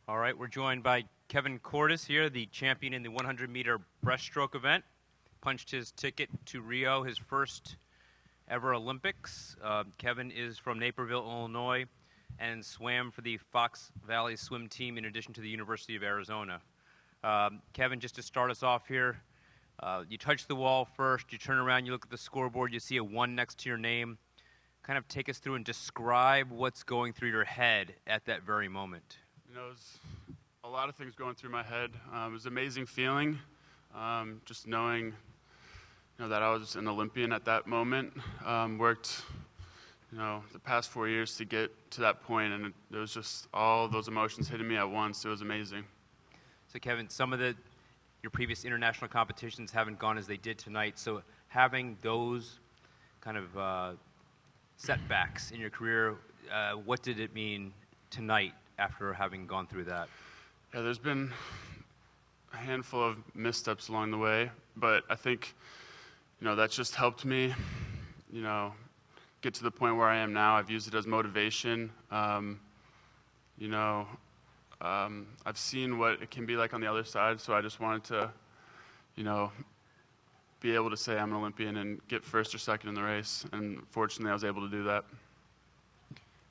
All right, we're joined by Kevin Cordes here, the champion in the 100-meter breaststroke event. Punched his ticket to Rio, his first ever Olympics. Kevin is from Naperville, Illinois, and swam for the Fox Valley swim team in addition to the University of Arizona. Kevin, just to start us off here, you touch the wall first, you turn around, you look at the scoreboard, you see a 1 next to your name. Kind of take us through and describe what's going through your head at that very moment. You know, it was a lot of things going through my head. It was an amazing feeling, just knowing, that I was an Olympian at that moment. Worked, the past 4 years to get to that point, and it was just all those emotions hitting me at once. It was amazing. So, Kevin, some of your previous international competitions haven't gone as they did tonight. So, having those kind of setbacks in your career, what did it mean tonight after having gone through that? Yeah, there's been a handful of missteps along the way, but I think, that's just helped me, get to the point where I am now. I've used it as motivation. I've seen what it can be like on the other side, so I just wanted to, be able to say I'm an Olympian and get first or second in the race, and fortunately I was able to do that.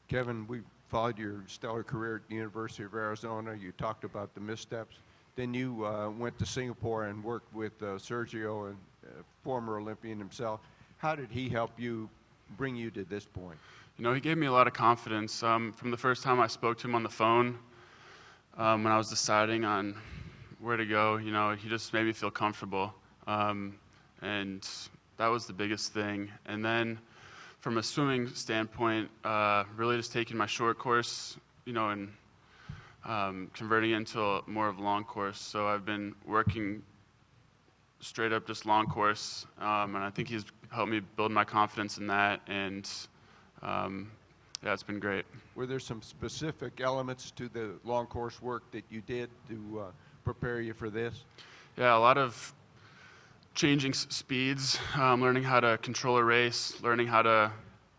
Kevin, we followed your stellar career at the University of Arizona. You talked about the missteps. Then you went to Singapore and worked with Sergio, and former Olympian himself. How did he help you, bring you to this point? He gave me a lot of confidence. From the first time I spoke to him on the phone, when I was deciding on where to go, he just made me feel comfortable. And that was the biggest thing. And then from a swimming standpoint, really just taking my short course, and converting it into more of a long course. So I've been working straight up just long course, and I think he's helped me build my confidence in that, and it's been great. Were there some specific elements to the long course work that you did to prepare you for this? Yeah, a lot of changing speeds, learning how to control a race, learning how to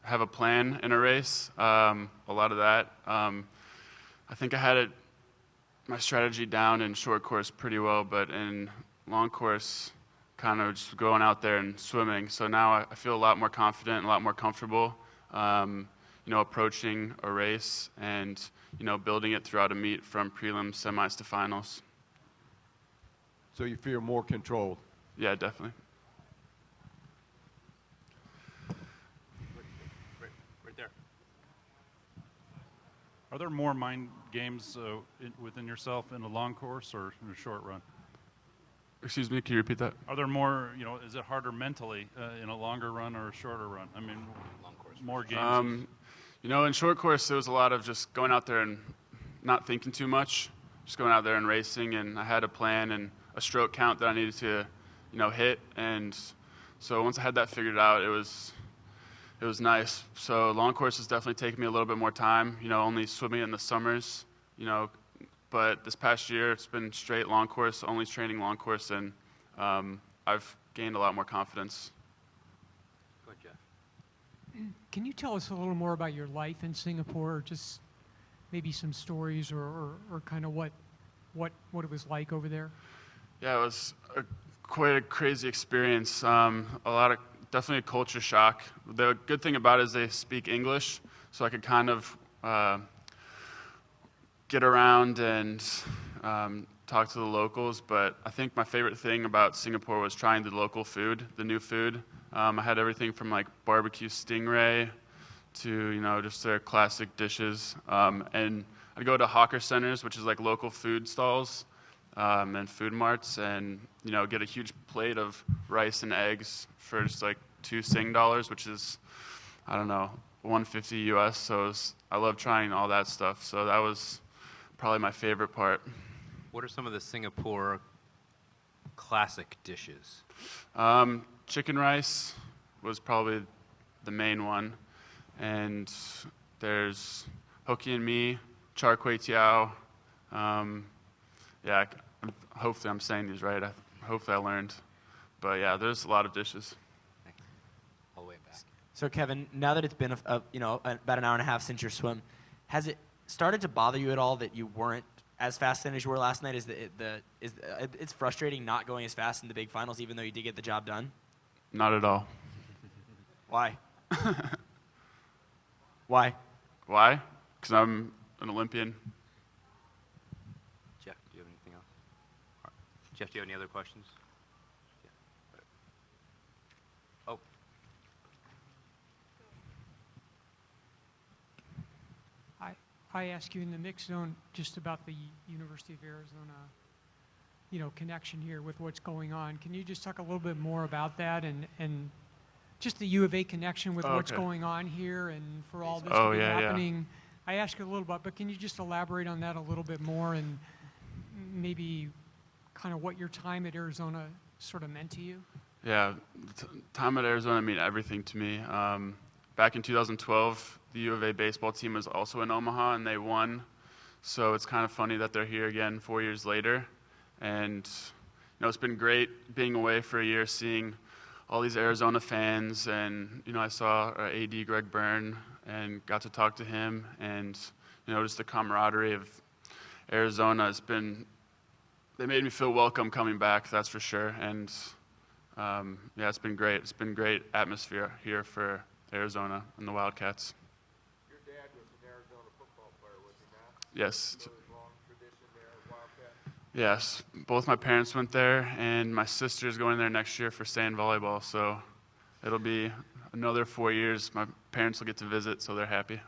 have a plan in a race, a lot of that. I think I had my strategy down in short course pretty well, but in long course, kind of just going out there and swimming. So now I feel a lot more confident and a lot more comfortable, approaching a race and, building it throughout a meet from prelims, semis to finals. So you feel more controlled? Yeah, definitely. Right there. Are there more mind games within yourself in a long course or in a short run? Excuse me, can you repeat that? Are there more, is it harder mentally in a longer run or a shorter run? I mean, Long course. more games. In short course, it was a lot of just going out there and not thinking too much, just going out there and racing, and I had a plan and a stroke count that I needed to hit, and so once I had that figured out, it was nice. So long course has definitely taken me a little bit more time, only swimming in the summers, but this past year it's been straight long course, only training long course, and I've gained a lot more confidence. Go ahead, Jeff. Can you tell us a little more about your life in Singapore, just maybe some stories or kind of what it was like over there? Yeah, it was quite a crazy experience. Definitely a culture shock. The good thing about it is they speak English, so I could kind of get around and talk to the locals. But I think my favorite thing about Singapore was trying the local food, the new food. I had everything from like barbecue stingray to just their classic dishes. And I'd go to hawker centers, which is like local food stalls. And food marts, and get a huge plate of rice and eggs for just like $2 which is, I don't know, $1.50 US. So I love trying all that stuff. So that was probably my favorite part. What are some of the Singapore classic dishes? Chicken rice was probably the main one, and there's Hokkien mee, char kway teow. Hopefully I'm saying these right. Hopefully I learned. But yeah, there's a lot of dishes. All the way back. So Kevin, now that it's been about an hour and a half since your swim, has it started to bother you at all that you weren't as fast as you were last night? It's frustrating not going as fast in the big finals, even though you did get the job done? Not at all. Why? Why? Why? Because I'm an Olympian. Jeff, do you have anything else? All right. Jeff, do you have any other questions? Yeah. Oh. I ask you in the mix zone just about the University of Arizona, connection here with what's going on. Can you just talk a little bit more about that and just the U of A connection with what's Okay. going on here and for all this Oh, to be yeah, yeah. happening? I asked you a little bit, but can you just elaborate on that a little bit more and maybe kind of what your time at Arizona sort of meant to you? Yeah, time at Arizona meant everything to me. Back in 2012, the U of A baseball team was also in Omaha, and they won. So it's kind of funny that they're here again 4 years later. And it's been great being away for a year, seeing all these Arizona fans. And I saw our AD Greg Byrne and got to talk to him. And just the camaraderie of Arizona has been. They made me feel welcome coming back, that's for sure. And yeah, it's been great. It's been great atmosphere here for Arizona and the Wildcats. Your dad was an Arizona football player, was he not? Yes. Really long tradition there at Wildcat. Yes. Both my parents went there, and my sister's going there next year for sand volleyball. So it'll be another 4 years. My parents will get to visit, so they're happy.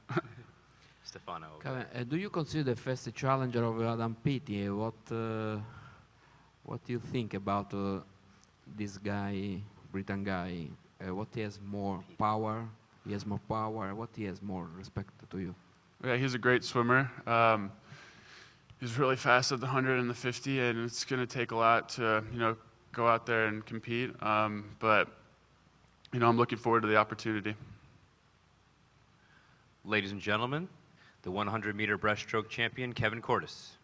Stefano. Kevin, do you consider the first challenger of Adam Peaty? What do you think about this guy, Britain guy? What he has more power? He has more power. What he has more respect to you? Yeah, he's a great swimmer. He's really fast at the 100 and the 50, and it's going to take a lot to, go out there and compete. But, I'm looking forward to the opportunity. Ladies and gentlemen, the 100-meter breaststroke champion, Kevin Cordes.